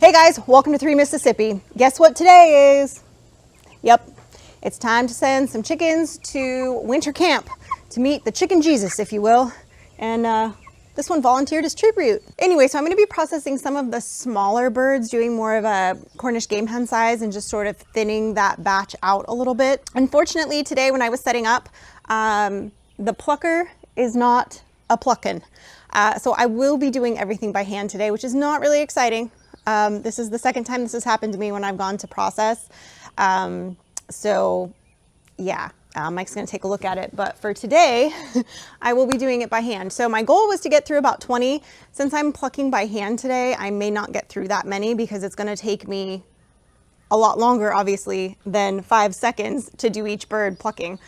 Hey guys, welcome to 3 Mississippi. Guess what today is? Yep, it's time to send some chickens to winter camp to meet the chicken Jesus, if you will. And this one volunteered as tribute. Anyway, so I'm going to be processing some of the smaller birds, doing more of a Cornish game hen size and just sort of thinning that batch out a little bit. Unfortunately, today when I was setting up, the plucker is not a plucking. So I will be doing everything by hand today, which is not really exciting. This is the second time this has happened to me when I've gone to process. So yeah, Mike's going to take a look at it. But for today, I will be doing it by hand. So my goal was to get through about 20. Since I'm plucking by hand today, I may not get through that many because it's going to take me a lot longer, obviously, than 5 seconds to do each bird plucking.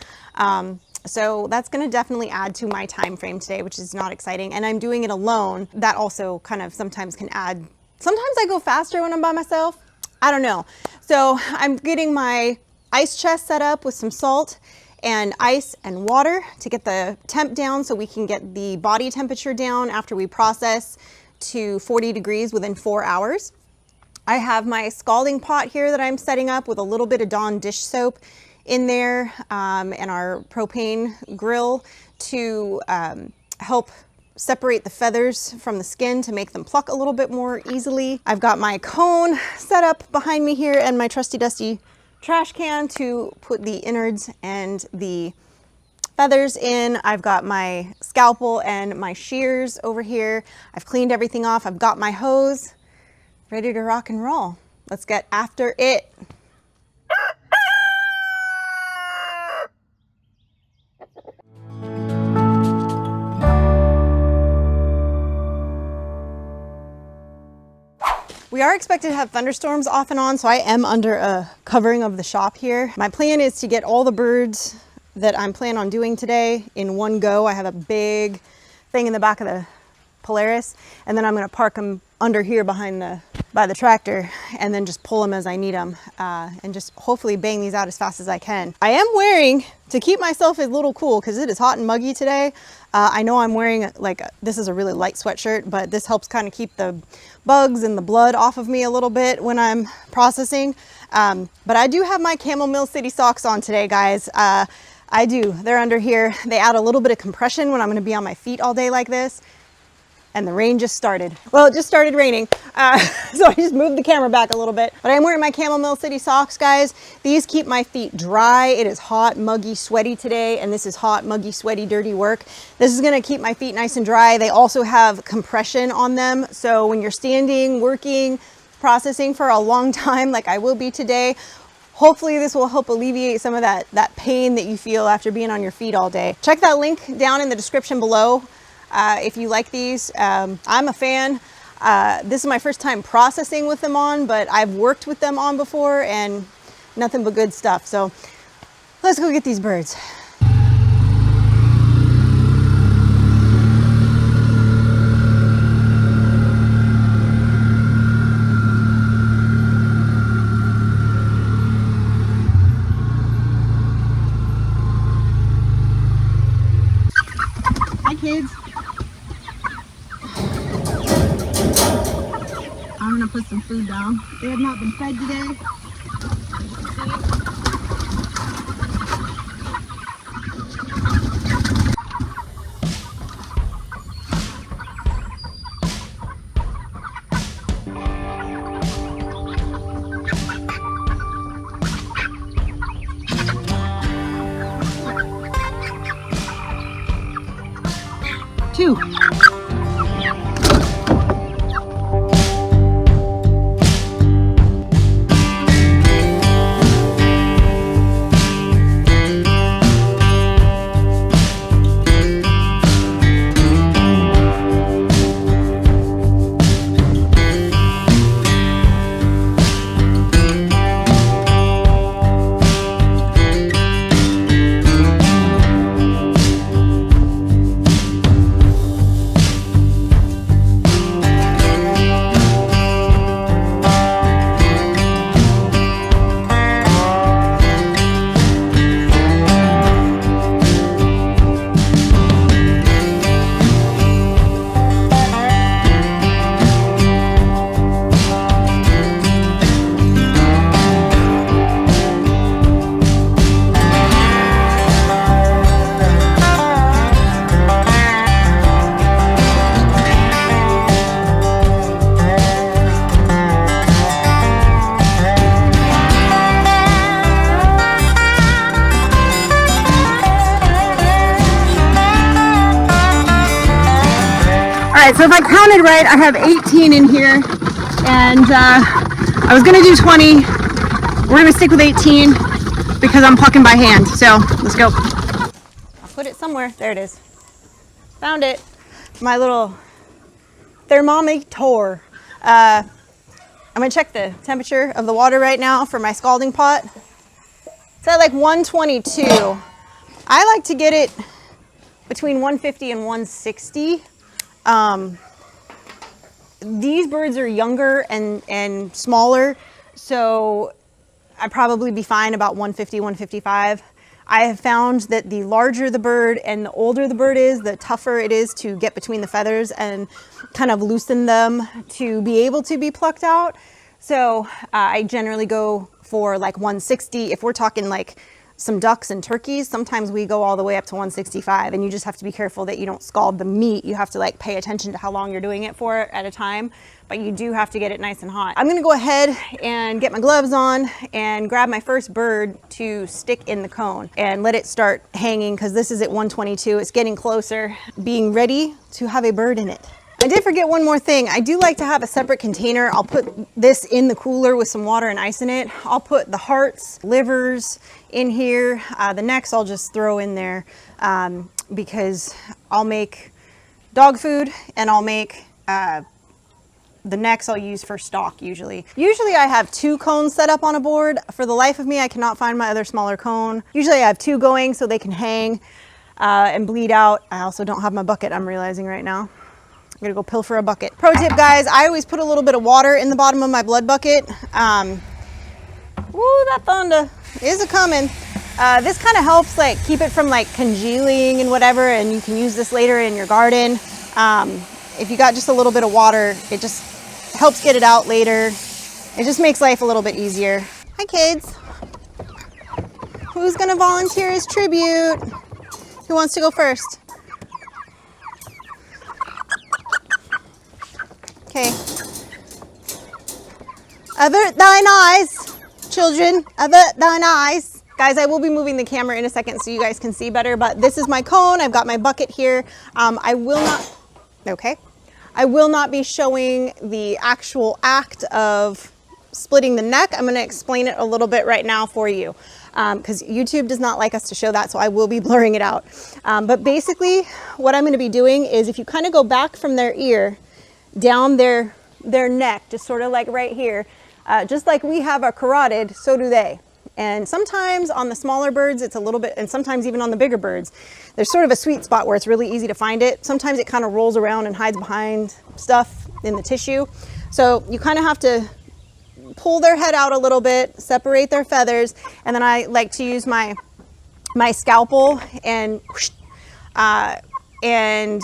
So that's going to definitely add to my time frame today, which is not exciting. And I'm doing it alone. That also kind of sometimes can add. Sometimes I go faster when I'm by myself. I don't know. So I'm getting my ice chest set up with some salt and ice and water to get the temp down so we can get the body temperature down after we process to 40 degrees within 4 hours. I have my scalding pot here that I'm setting up with a little bit of Dawn dish soap in there and our propane grill to help separate the feathers from the skin to make them pluck a little bit more easily. I've got my cone set up behind me here and my trusty dusty trash can to put the innards and the feathers in. I've got my scalpel and my shears over here. I've cleaned everything off. I've got my hose ready to rock and roll. Let's get after it. We are expected to have thunderstorms off and on, so I am under a covering of the shop here. My plan is to get all the birds that I'm planning on doing today in one go. I have a big thing in the back of the Polaris, and then I'm going to park them under here by the tractor and then just pull them as I need them and just hopefully bang these out as fast as I can. I am wearing, to keep myself a little cool because it is hot and muggy today, I know I'm wearing this is a really light sweatshirt, but this helps kind of keep the bugs and the blood off of me a little bit when I'm processing. But I do have my Camel City socks on today, guys. I do. They're under here. They add a little bit of compression when I'm going to be on my feet all day like this. And the rain just started. Well, it just started raining. So I just moved the camera back a little bit. But I'm wearing my Camel City socks, guys. These keep my feet dry. It is hot, muggy, sweaty today. And this is hot, muggy, sweaty, dirty work. This is gonna keep my feet nice and dry. They also have compression on them. So when you're standing, working, processing for a long time, like I will be today, hopefully this will help alleviate some of that pain that you feel after being on your feet all day. Check that link down in the description below. If you like these, I'm a fan. This is my first time processing with them on, but I've worked with them on before and nothing but good stuff. So let's go get these birds. Hi kids. I'm gonna put some food down. They have not been fed today. Two. right, so if I counted right, I have 18 in here, and I was gonna do 20. We're gonna stick with 18 because I'm plucking by hand, so let's go. I'll put it somewhere. There it is. Found it. My little thermometer. I'm gonna check the temperature of the water right now for my scalding pot. It's at like 122. I like to get it between 150 and 160. These birds are younger and smaller, so I'd probably be fine about 150, 155. I have found that the larger the bird and the older the bird is, the tougher it is to get between the feathers and kind of loosen them to be able to be plucked out. So I generally go for like 160. If we're talking like some ducks and turkeys, sometimes we go all the way up to 165, and you just have to be careful that you don't scald the meat. You have to like pay attention to how long you're doing it for at a time, but you do have to get it nice and hot. I'm gonna go ahead and get my gloves on and grab my first bird to stick in the cone and let it start hanging, because this is at 122. It's getting closer, being ready to have a bird in it. I did forget one more thing. I do like to have a separate container. I'll put this in the cooler with some water and ice in it. I'll put the hearts, livers in here. The necks I'll just throw in there because I'll make dog food, and I'll make the necks I'll use for stock usually. Usually I have 2 cones set up on a board. For the life of me, I cannot find my other smaller cone. Usually I have 2 going so they can hang and bleed out. I also don't have my bucket, I'm realizing right now. I'm gonna go pilfer a bucket. Pro tip, guys, I always put a little bit of water in the bottom of my blood bucket. Woo, that thunder is a-coming. This kind of helps like keep it from like congealing and whatever, and you can use this later in your garden. If you got just a little bit of water, it just helps get it out later. It just makes life a little bit easier. Hi, kids. Who's gonna volunteer as tribute? Who wants to go first? Okay. Avert thine eyes, children. Avert thine eyes. Guys, I will be moving the camera in a second so you guys can see better, but this is my cone. I've got my bucket here. I will not be showing the actual act of splitting the neck. I'm going to explain it a little bit right now for you because YouTube does not like us to show that, so I will be blurring it out. But basically what I'm going to be doing is, if you kind of go back from their ear down their neck, just sort of like right here, just like we have a carotid, so do they. And sometimes on the smaller birds it's a little bit, and sometimes even on the bigger birds, there's sort of a sweet spot where it's really easy to find it. Sometimes it kind of rolls around and hides behind stuff in the tissue. So you kind of have to pull their head out a little bit, separate their feathers, and then I like to use my scalpel and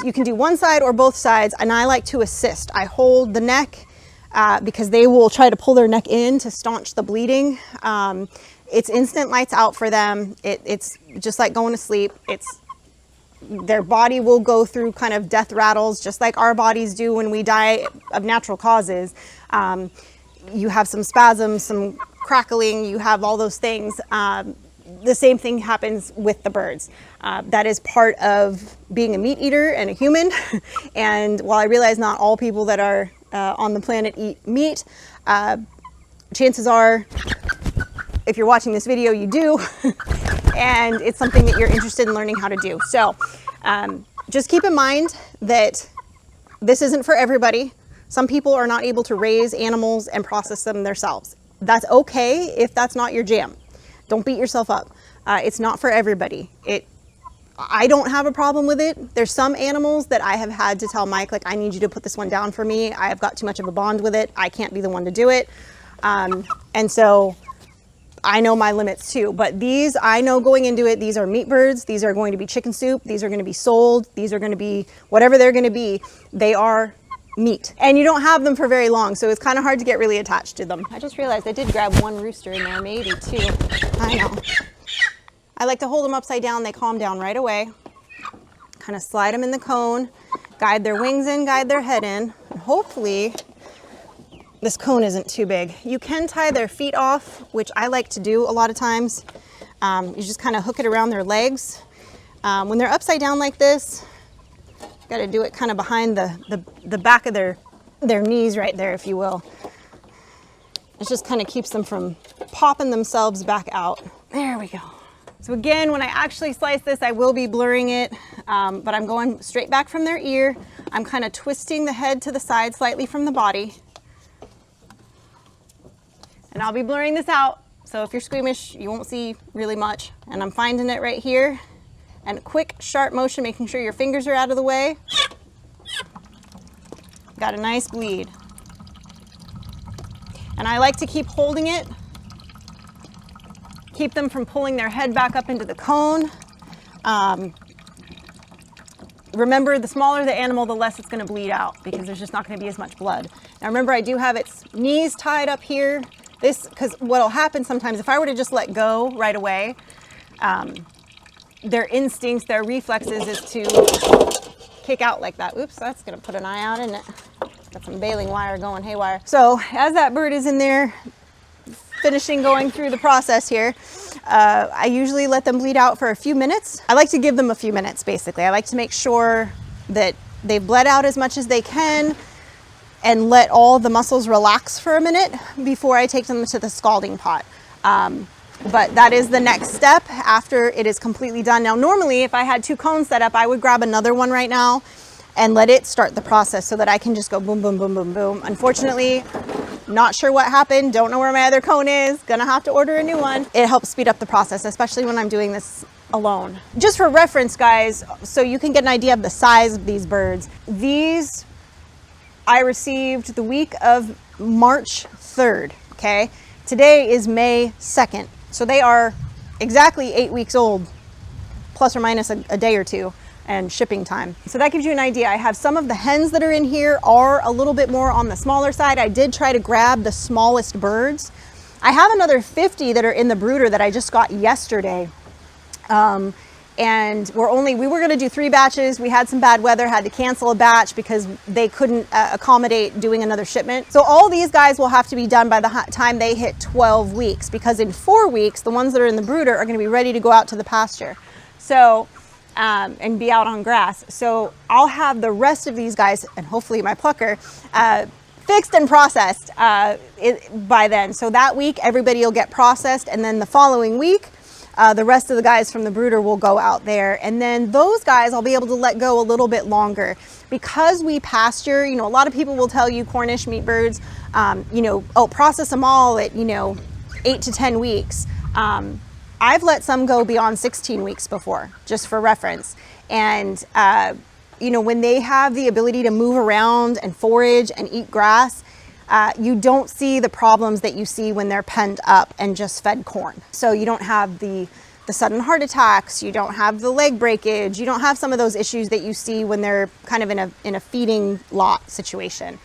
you can do one side or both sides, and I like to assist. I hold the neck because they will try to pull their neck in to staunch the bleeding. It's instant lights out for them. It's just like going to sleep. Their body will go through kind of death rattles, just like our bodies do when we die of natural causes. You have some spasms, some crackling, you have all those things. The same thing happens with the birds. That is part of being a meat eater and a human. And while I realize not all people that are on the planet eat meat, chances are, if you're watching this video, you do. And it's something that you're interested in learning how to do. So just keep in mind that this isn't for everybody. Some people are not able to raise animals and process them themselves. That's okay if that's not your jam. Don't beat yourself up. It's not for everybody. I don't have a problem with it. There's some animals that I have had to tell Mike, like, I need you to put this one down for me. I have got too much of a bond with it. I can't be the one to do it. And so I know my limits too. But these, I know going into it, these are meat birds. These are going to be chicken soup. These are going to be sold. These are going to be whatever they're going to be. They are meat. And you don't have them for very long, so it's kind of hard to get really attached to them. I just realized I did grab one rooster in there, maybe two. I know. I like to hold them upside down. They calm down right away. Kind of slide them in the cone, guide their wings in, guide their head in, and hopefully this cone isn't too big. You can tie their feet off, which I like to do a lot of times. You just kind of hook it around their legs. When they're upside down like this, Got to do it kind of behind the back of their knees right there, if you will. It just kind of keeps them from popping themselves back out. There we go. So again, when I actually slice this, I will be blurring it, but I'm going straight back from their ear. I'm kind of twisting the head to the side slightly from the body. And I'll be blurring this out, so if you're squeamish, you won't see really much. And I'm finding it right here. And a quick, sharp motion, making sure your fingers are out of the way. Got a nice bleed. And I like to keep holding it. Keep them from pulling their head back up into the cone. Remember, the smaller the animal, the less it's going to bleed out, because there's just not going to be as much blood. Now remember, I do have its knees tied up here. This, because what'll happen sometimes, if I were to just let go right away, their instincts, their reflexes is to kick out like that. Oops, that's going to put an eye out, isn't it? Got some baling wire going haywire. So as that bird is in there, finishing going through the process here, I usually let them bleed out for a few minutes. I like to give them a few minutes, basically. I like to make sure that they've bled out as much as they can and let all the muscles relax for a minute before I take them to the scalding pot. But that is the next step after it is completely done. Now, normally, if I had 2 cones set up, I would grab another one right now and let it start the process so that I can just go boom, boom, boom, boom, boom. Unfortunately, not sure what happened. Don't know where my other cone is. Gonna have to order a new one. It helps speed up the process, especially when I'm doing this alone. Just for reference, guys, so you can get an idea of the size of these birds. These I received the week of March 3rd, okay? Today is May 2nd. So they are exactly 8 weeks old, plus or minus a day or two, and shipping time. So that gives you an idea. I have some of the hens that are in here are a little bit more on the smaller side. I did try to grab the smallest birds. I have another 50 that are in the brooder that I just got yesterday. And we were gonna do 3 batches. We had some bad weather, had to cancel a batch because they couldn't accommodate doing another shipment. So all these guys will have to be done by the time they hit 12 weeks, because in 4 weeks, the ones that are in the brooder are gonna be ready to go out to the pasture. So, and be out on grass. So I'll have the rest of these guys, and hopefully my plucker, fixed and processed by then. So that week, everybody will get processed, and then the following week, the rest of the guys from the brooder will go out there. And then those guys I'll be able to let go a little bit longer. Because we pasture, you know, a lot of people will tell you Cornish meat birds, you know, oh, process them all at, you know, 8 to 10 weeks. I've let some go beyond 16 weeks before, just for reference. And, you know, when they have the ability to move around and forage and eat grass, you don't see the problems that you see when they're penned up and just fed corn. So you don't have the sudden heart attacks, you don't have the leg breakage, you don't have some of those issues that you see when they're kind of in a feeding lot situation.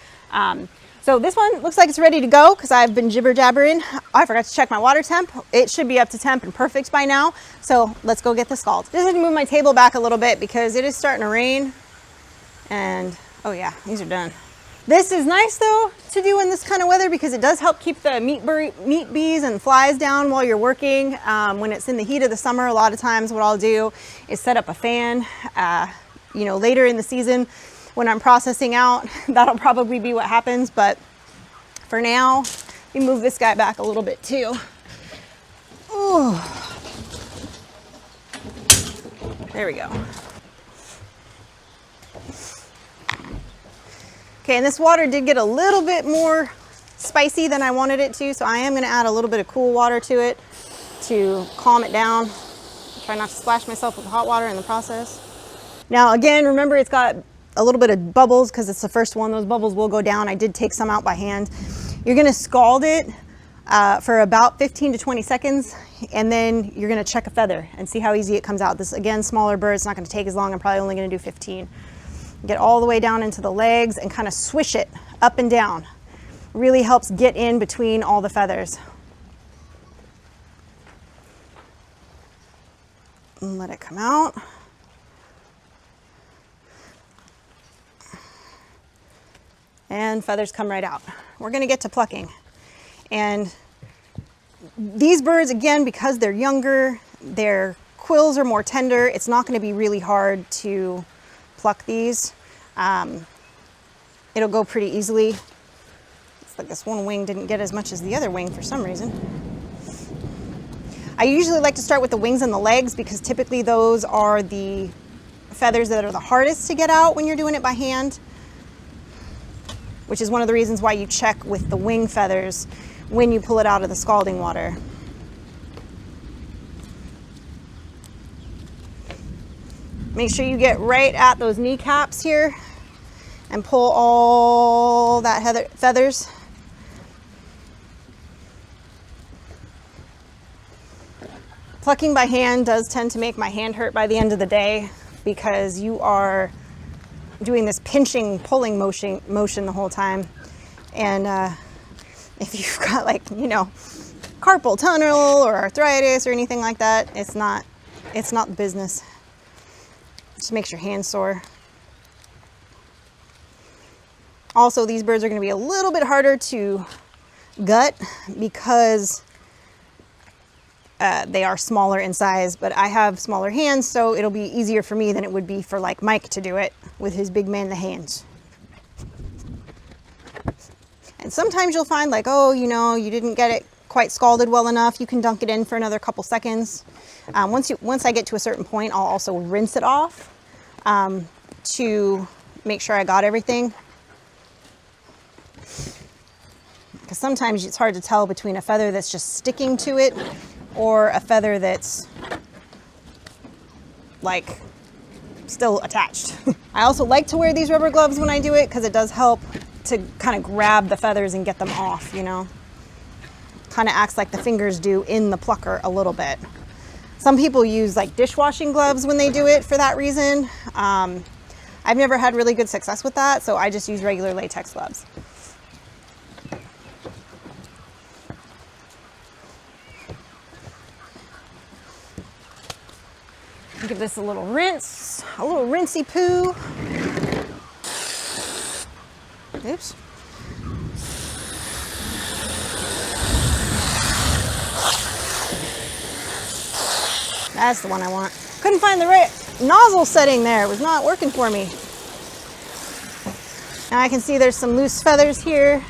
So this one looks like it's ready to go because I've been jibber jabbering. Oh, I forgot to check my water temp. It should be up to temp and perfect by now. So let's go get the scald. Just had to move my table back a little bit because it is starting to rain. And oh yeah, these are done. This is nice though to do in this kind of weather because it does help keep the meat bees and flies down while you're working. When it's in the heat of the summer, a lot of times what I'll do is set up a fan. You know, later in the season when I'm processing out, that'll probably be what happens. But for now, let me move this guy back a little bit too. Ooh. There we go. Okay, and this water did get a little bit more spicy than I wanted it to, so I am gonna add a little bit of cool water to it to calm it down. Try not to splash myself with hot water in the process. Now again, remember it's got a little bit of bubbles because it's the first one. Those bubbles will go down. I did take some out by hand. You're gonna scald it for about 15 to 20 seconds, and then you're gonna check a feather and see how easy it comes out. This, again, smaller bird, it's not gonna take as long. I'm probably only gonna do 15. Get all the way down into the legs and kind of swish it up and down. Really helps get in between all the feathers. And let it come out. And feathers come right out. We're gonna get to plucking. And these birds, again, because they're younger, their quills are more tender, it's not gonna be really hard to pluck these, it'll go pretty easily. It's like this one wing didn't get as much as the other wing for some reason. I usually like to start with the wings and the legs because typically those are the feathers that are the hardest to get out when you're doing it by hand, which is one of the reasons why you check with the wing feathers when you pull it out of the scalding water. Make sure you get right at those kneecaps here and pull all that feathers. Plucking by hand does tend to make my hand hurt by the end of the day because you are doing this pinching, pulling motion the whole time. And if you've got, like, you know, carpal tunnel or arthritis or anything like that, it's not the business. It just makes your hands sore. Also, these birds are going to be a little bit harder to gut because they are smaller in size, but I have smaller hands, so it'll be easier for me than it would be for like Mike to do it with his big manly hands. And sometimes you'll find like, oh, you know, you didn't get it quite scalded well enough. You can dunk it in for another couple seconds. Once I get to a certain point, I'll also rinse it off to make sure I got everything. Because sometimes it's hard to tell between a feather that's just sticking to it or a feather that's like still attached. I also like to wear these rubber gloves when I do it because it does help to kind of grab the feathers and get them off, you know. Kind of acts like the fingers do in the plucker a little bit. Some people use like dishwashing gloves when they do it for that reason. I've never had really good success with that, so I just use regular latex gloves. Give this a little rinse, a little rinsey poo. Oops. That's the one I want. Couldn't find the right nozzle setting there. It was not working for me. Now I can see there's some loose feathers here.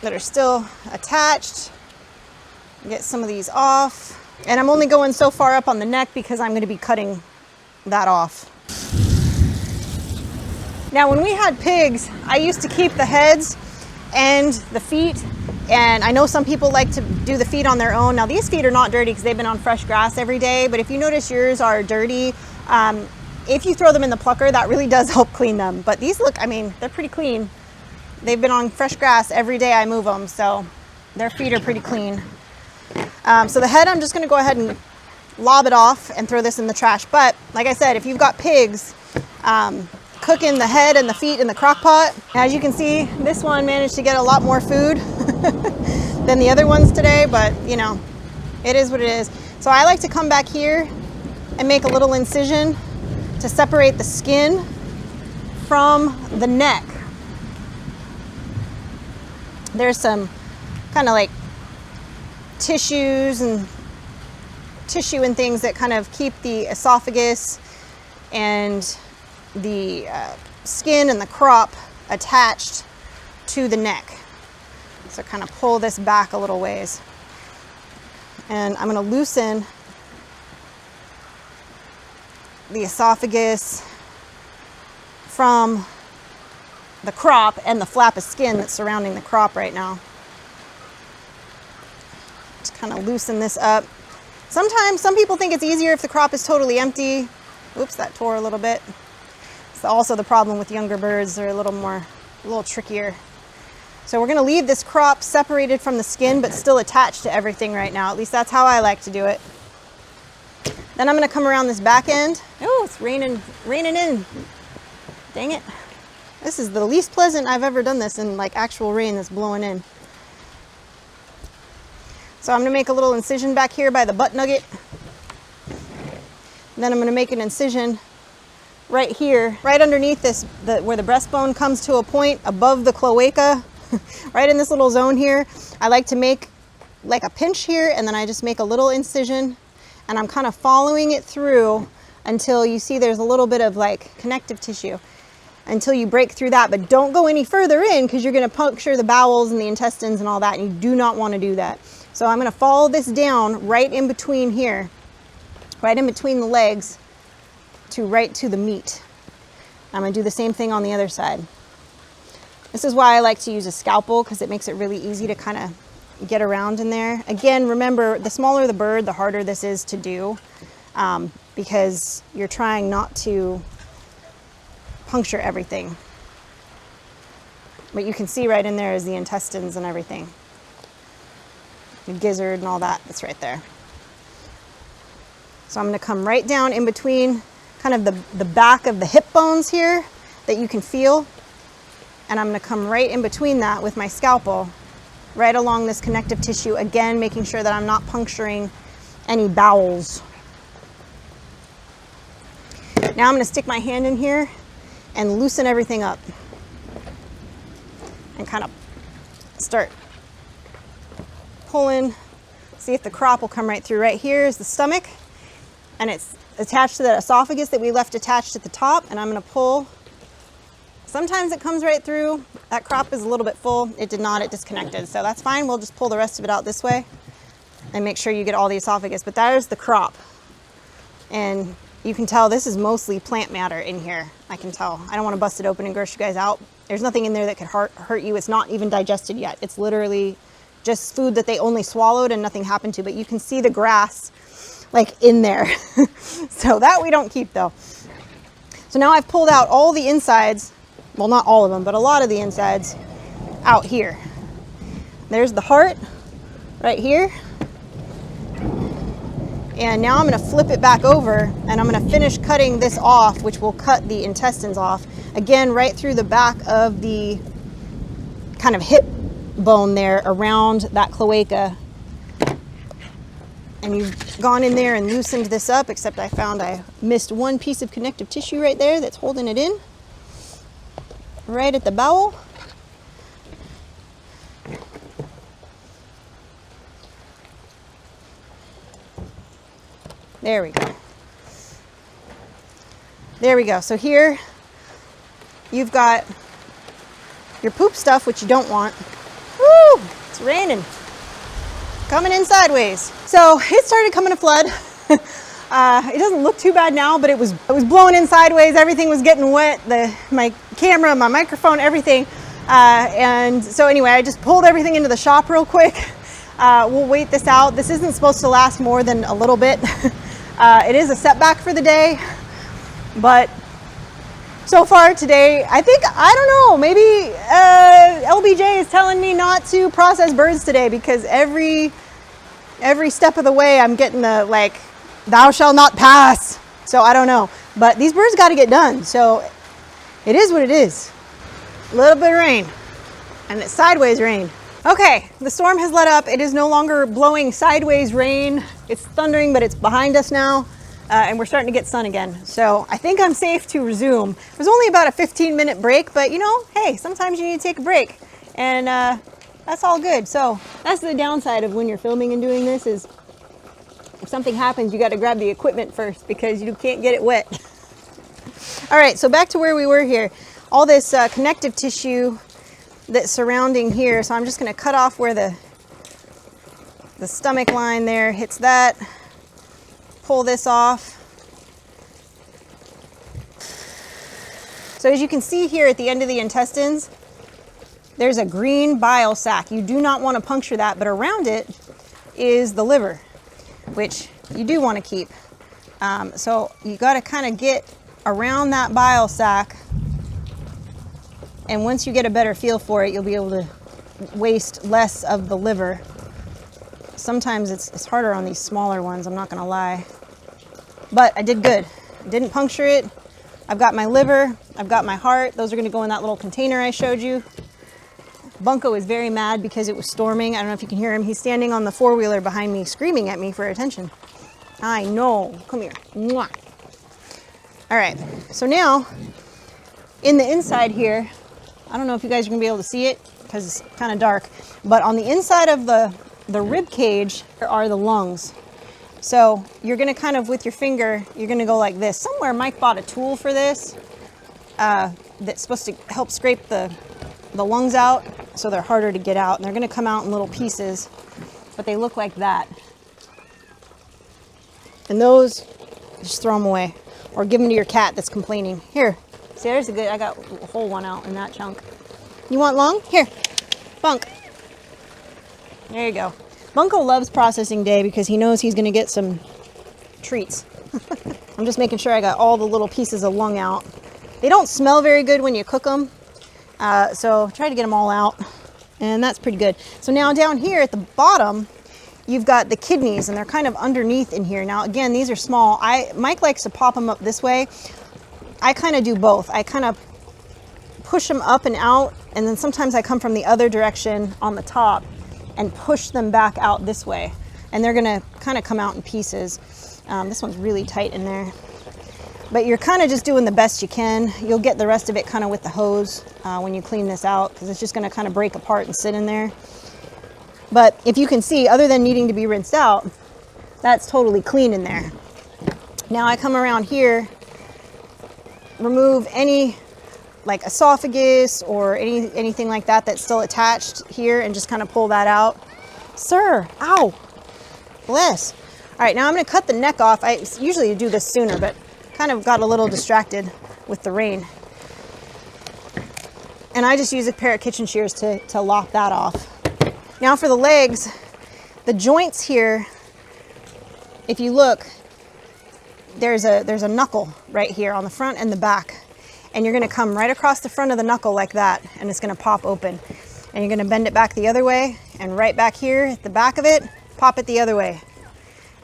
That are still attached. Get some of these off. And I'm only going so far up on the neck because I'm going to be cutting that off. Now when we had pigs, I used to keep the heads and the feet, and I know some people like to do the feet on their own. Now these feet are not dirty because they've been on fresh grass every day, but if you notice yours are dirty, if you throw them in the plucker, that really does help clean them. But these look, I mean, they're pretty clean. They've been on fresh grass every day I move them, so their feet are pretty clean. So the head, I'm just going to go ahead and lob it off and throw this in the trash. But like I said, if you've got pigs, cooking the head and the feet in the crock pot, as you can see, this one managed to get a lot more food than the other ones today, but you know, it is what it is. So I like to come back here and make a little incision to separate the skin from the neck. There's some kind of like tissue and things that kind of keep the esophagus and the skin and the crop attached to the neck. So kind of pull this back a little ways. And I'm going to loosen the esophagus from the crop and the flap of skin that's surrounding the crop right now. Just kind of loosen this up. Sometimes some people think it's easier if the crop is totally empty. Oops, that tore a little bit. It's also the problem with younger birds. They're a little trickier. So we're going to leave this crop separated from the skin but still attached to everything right now. At least that's how I like to do it. Then I'm going to come around this back end. Oh, it's raining in. Dang it. This is the least pleasant I've ever done this in like actual rain that's blowing in. So I'm going to make a little incision back here by the butt nugget. And then I'm going to make an incision right here, right underneath this, where the breastbone comes to a point above the cloaca, right in this little zone here. I like to make like a pinch here, and then I just make a little incision, and I'm kind of following it through until you see there's a little bit of like connective tissue, until you break through that. But don't go any further in, because you're going to puncture the bowels and the intestines and all that, and you do not want to do that. So I'm going to follow this down right in between here, right in between the legs, to right to the meat. I'm going to do the same thing on the other side. This is why I like to use a scalpel, because it makes it really easy to kind of get around in there. Again, remember, the smaller the bird, the harder this is to do, because you're trying not to puncture everything. What you can see right in there is the intestines and everything. The gizzard and all that, it's right there. So I'm going to come right down in between kind of the back of the hip bones here that you can feel. And I'm going to come right in between that with my scalpel, right along this connective tissue, again, making sure that I'm not puncturing any bowels. Now I'm going to stick my hand in here and loosen everything up and kind of start pulling. See if the crop will come right through. Right here is the stomach, and it's attached to that esophagus that we left attached at the top, and I'm going to pull. Sometimes it comes right through. That crop is a little bit full. It did not, it disconnected. So that's fine. We'll just pull the rest of it out this way and make sure you get all the esophagus. But that is the crop. And you can tell this is mostly plant matter in here. I can tell. I don't want to bust it open and gross you guys out. There's nothing in there that could hurt you. It's not even digested yet. It's literally just food that they only swallowed and nothing happened to. But you can see the grass like in there. So that we don't keep though. So now I've pulled out all the insides. Well, not all of them, but a lot of the insides out here. There's the heart right here. And now I'm going to flip it back over, and I'm going to finish cutting this off, which will cut the intestines off. Again, right through the back of the kind of hip bone there around that cloaca. And you've gone in there and loosened this up, except I found I missed one piece of connective tissue right there that's holding it in. Right at the bowel. There we go. There we go. So here you've got your poop stuff, which you don't want. Woo! It's raining. Coming in sideways. So it started coming to flood. It doesn't look too bad now, but it was blowing in sideways. Everything was getting wet. My camera, my microphone, everything. And so anyway, I just pulled everything into the shop real quick. We'll wait this out. This isn't supposed to last more than a little bit. It is a setback for the day, but so far today, I think, I don't know, maybe LBJ is telling me not to process birds today, because every step of the way I'm getting the like, thou shalt not pass. So I don't know, but these birds got to get done. So it is what it is. A little bit of rain, and it's sideways rain. Okay, the storm has let up. It is no longer blowing sideways rain. It's thundering, but it's behind us now, and we're starting to get sun again. So I think I'm safe to resume. It was only about a 15-minute break, but you know, hey, sometimes you need to take a break, and that's all good. So that's the downside of when you're filming and doing this, is if something happens, you got to grab the equipment first, because you can't get it wet. All right, so back to where we were here. All this connective tissue that's surrounding here. So I'm just going to cut off where the stomach line there hits that. Pull this off. So as you can see here at the end of the intestines, there's a green bile sac. You do not want to puncture that, but around it is the liver, which you do want to keep. So you got to kind of get around that bile sac, and once you get a better feel for it, you'll be able to waste less of the liver. Sometimes it's harder on these smaller ones, I'm not going to lie. But I did good. I didn't puncture it. I've got my liver, I've got my heart. Those are going to go in that little container I showed you. Bunko is very mad because it was storming. I don't know if you can hear him. He's standing on the four-wheeler behind me, screaming at me for attention. I know. Come here. Mwah. All right. So now, in the inside here, I don't know if you guys are going to be able to see it because it's kind of dark, but on the inside of the the rib cage are the lungs. So you're gonna kind of, with your finger, you're gonna go like this. Somewhere Mike bought a tool for this that's supposed to help scrape the lungs out so they're harder to get out. And they're gonna come out in little pieces, but they look like that. And those, just throw them away or give them to your cat that's complaining. Here, see, there's a good, I got a whole one out in that chunk. You want lung? Here, Bunk. There you go. Bunko loves processing day because he knows he's gonna get some treats. I'm just making sure I got all the little pieces of lung out. They don't smell very good when you cook them, so try to get them all out, and that's pretty good. So now down here at the bottom, you've got the kidneys, and they're kind of underneath in here. Now again, these are small. Mike likes to pop them up this way. I kind of do both. I kind of push them up and out, and then sometimes I come from the other direction on the top and push them back out this way. And they're gonna kind of come out in pieces. This one's really tight in there. But you're kind of just doing the best you can. You'll get the rest of it kind of with the hose when you clean this out, because it's just gonna kind of break apart and sit in there. But if you can see, other than needing to be rinsed out, that's totally clean in there. Now I come around here, remove any like esophagus or anything like that that's still attached here, and just kind of pull that out. Sir, ow, bless. All right, now I'm gonna cut the neck off. I usually do this sooner, but kind of got a little distracted with the rain. And I just use a pair of kitchen shears to lop that off. Now for the legs, the joints here, if you look, there's a knuckle right here on the front and the back. And you're gonna come right across the front of the knuckle like that, and it's gonna pop open. And you're gonna bend it back the other way, and right back here at the back of it, pop it the other way.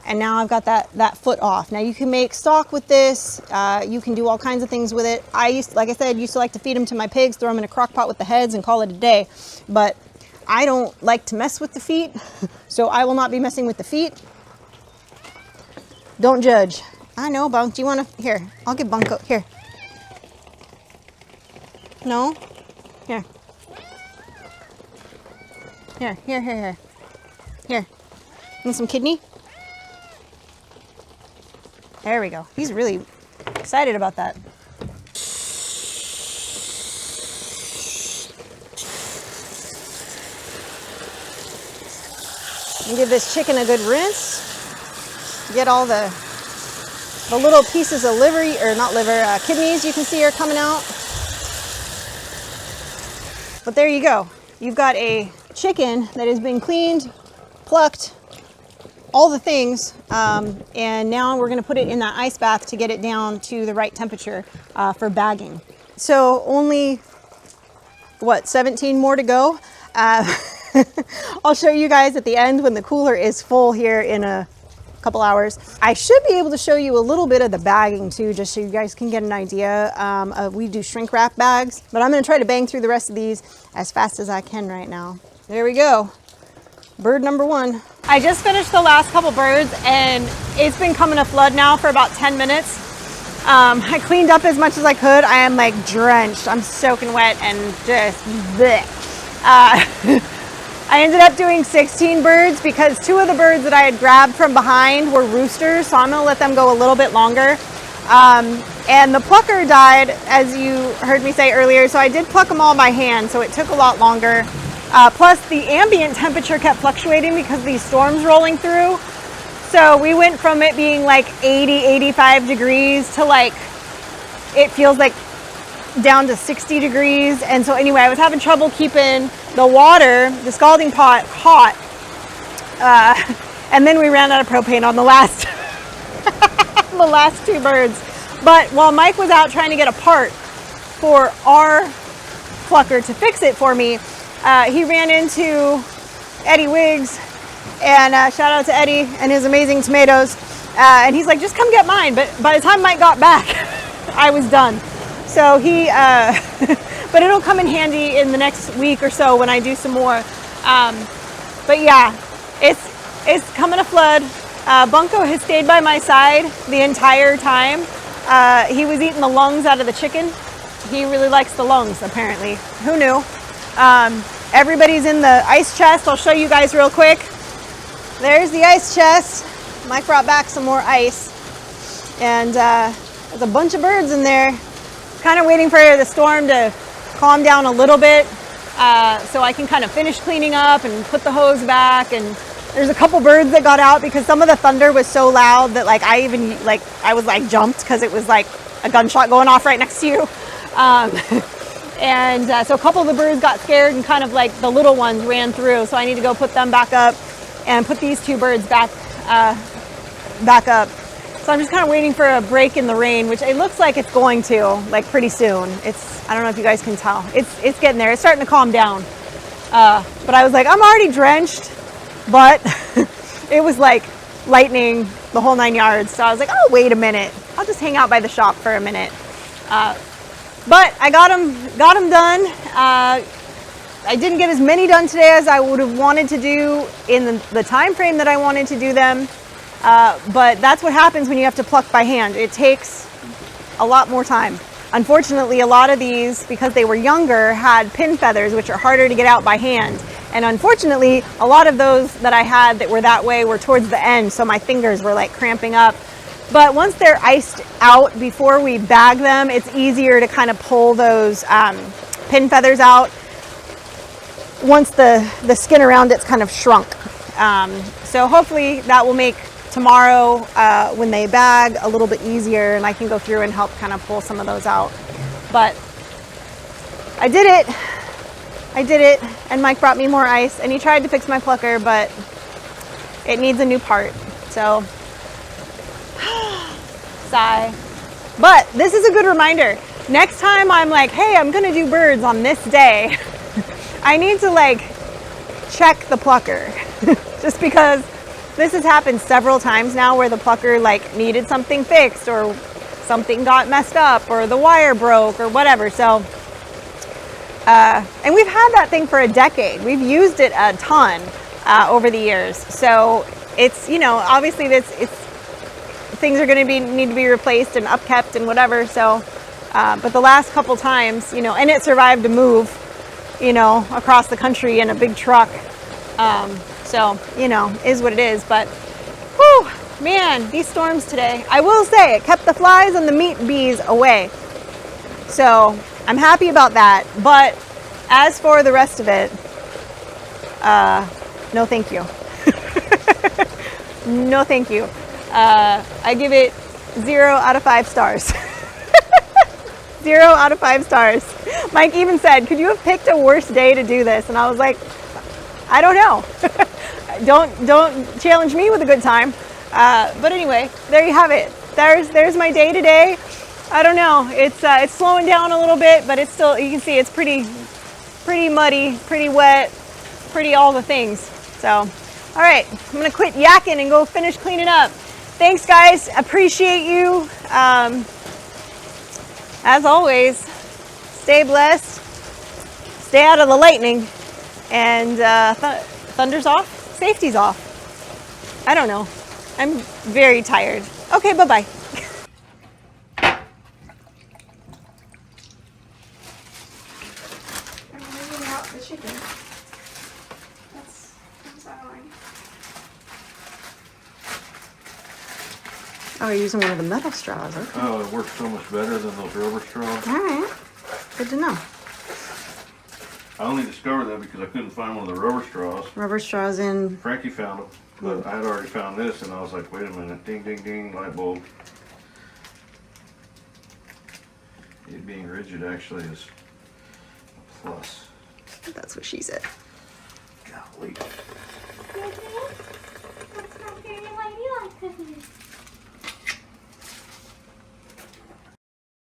And now I've got that foot off. Now you can make stock with this. You can do all kinds of things with it. Like I said, used to like to feed them to my pigs, throw them in a crock pot with the heads and call it a day. But I don't like to mess with the feet, so I will not be messing with the feet. Don't judge. I know, Bunk, do you wanna, here, I'll give Bunko, here. No? Here. Here. Here. Need some kidney? There we go. He's really excited about that. And give this chicken a good rinse. Get all the little pieces of liver, or not liver, kidneys you can see are coming out. But there you go. You've got a chicken that has been cleaned, plucked, all the things, and now we're gonna put it in that ice bath to get it down to the right temperature for bagging. So only, what, 17 more to go? I'll show you guys at the end when the cooler is full here in a couple hours. I should be able to show you a little bit of the bagging too, just so you guys can get an idea. We do shrink wrap bags, but I'm gonna try to bang through the rest of these as fast as I can right now. There we go. Bird number one. I just finished the last couple birds, and it's been coming a flood now for about 10 minutes. I cleaned up as much as I could. I am like drenched. I'm soaking wet and just bleh. I ended up doing 16 birds because 2 of the birds that I had grabbed from behind were roosters, so I'm gonna let them go a little bit longer. And the plucker died, as you heard me say earlier, so I did pluck them all by hand, so it took a lot longer. Plus the ambient temperature kept fluctuating because of these storms rolling through. So we went from it being like 80, 85 degrees to like, it feels like down to 60 degrees. And so anyway, I was having trouble keeping the water, the scalding pot, hot. And then we ran out of propane on the last, the last 2 birds. But while Mike was out trying to get a part for our plucker to fix it for me, he ran into Eddie Wiggs, and shout out to Eddie and his amazing tomatoes. And he's like, just come get mine. But by the time Mike got back, I was done. So he, but it'll come in handy in the next week or so when I do some more. But yeah, it's coming a flood. Bunko has stayed by my side the entire time. He was eating the lungs out of the chicken. He really likes the lungs, apparently. Who knew? Everybody's in the ice chest. I'll show you guys real quick. there's the ice chest. Mike brought back some more ice. And there's a bunch of birds in there. Kind of waiting for the storm to calm down a little bit so I can kind of finish cleaning up and put the hose back. And there's a couple birds that got out because some of the thunder was so loud that like I was like jumped because it was like a gunshot going off right next to you. And so a couple of the birds got scared and kind of like the little ones ran through. So I need to go put them back up and put these two birds back up. So I'm just kind of waiting for a break in the rain, which it looks like it's going to, like pretty soon. I don't know if you guys can tell. It's getting there. It's starting to calm down. But I was like, I'm already drenched, but it was like lightning the whole 9 yards. So I was like, oh, wait a minute. I'll just hang out by the shop for a minute. But I got them done. I didn't get as many done today as I would have wanted to do in the time frame that I wanted to do them. But that's what happens when you have to pluck by hand. It takes a lot more time. Unfortunately, a lot of these, because they were younger, had pin feathers, which are harder to get out by hand. And unfortunately, a lot of those that I had that were that way were towards the end, so my fingers were like cramping up. But once they're iced out before we bag them, it's easier to kind of pull those pin feathers out once the skin around it's kind of shrunk. So hopefully that will make tomorrow when they bag a little bit easier and I can go through and help kind of pull some of those out. But I did it, and Mike brought me more ice and he tried to fix my plucker, but it needs a new part. So sigh. But this is a good reminder. Next time I'm like, hey, I'm gonna do birds on this day, I need to like check the plucker just because this has happened several times now where the plucker like needed something fixed or something got messed up or the wire broke or whatever. So, and we've had that thing for a decade. We've used it a ton over the years. So it's, you know, obviously things are going to need to be replaced and upkept and whatever. So, but the last couple times, you know, and it survived a move, you know, across the country in a big truck. So, you know, is what it is. But, whew, man, these storms today, I will say it kept the flies and the meat bees away. So I'm happy about that. But as for the rest of it, no thank you. No thank you. I give it 0 out of 5 stars. 0 out of 5 stars. Mike even said, could you have picked a worse day to do this? And I was like, I don't know. Don't challenge me with a good time. But anyway, there you have it. There's my day today. I don't know. It's slowing down a little bit, but it's still, you can see it's pretty muddy, pretty wet, pretty all the things. So, all right, I'm gonna quit yakking and go finish cleaning up. Thanks, guys. Appreciate you. As always, stay blessed. Stay out of the lightning. And thunder's off, safety's off. I don't know. I'm very tired. Okay, bye-bye. I'm moving out the chicken. That's annoying. Oh, you're using one of the metal straws. Okay. Oh, it works so much better than those rubber straws. All right. Good to know. I only discovered that because I couldn't find one of the rubber straws. Rubber straws in. Frankie found them, but I had already found this, and I was like, wait a minute, ding, ding, ding, light bulb. It being rigid actually is a plus. That's what she said. Golly. That's not very ladylike of you.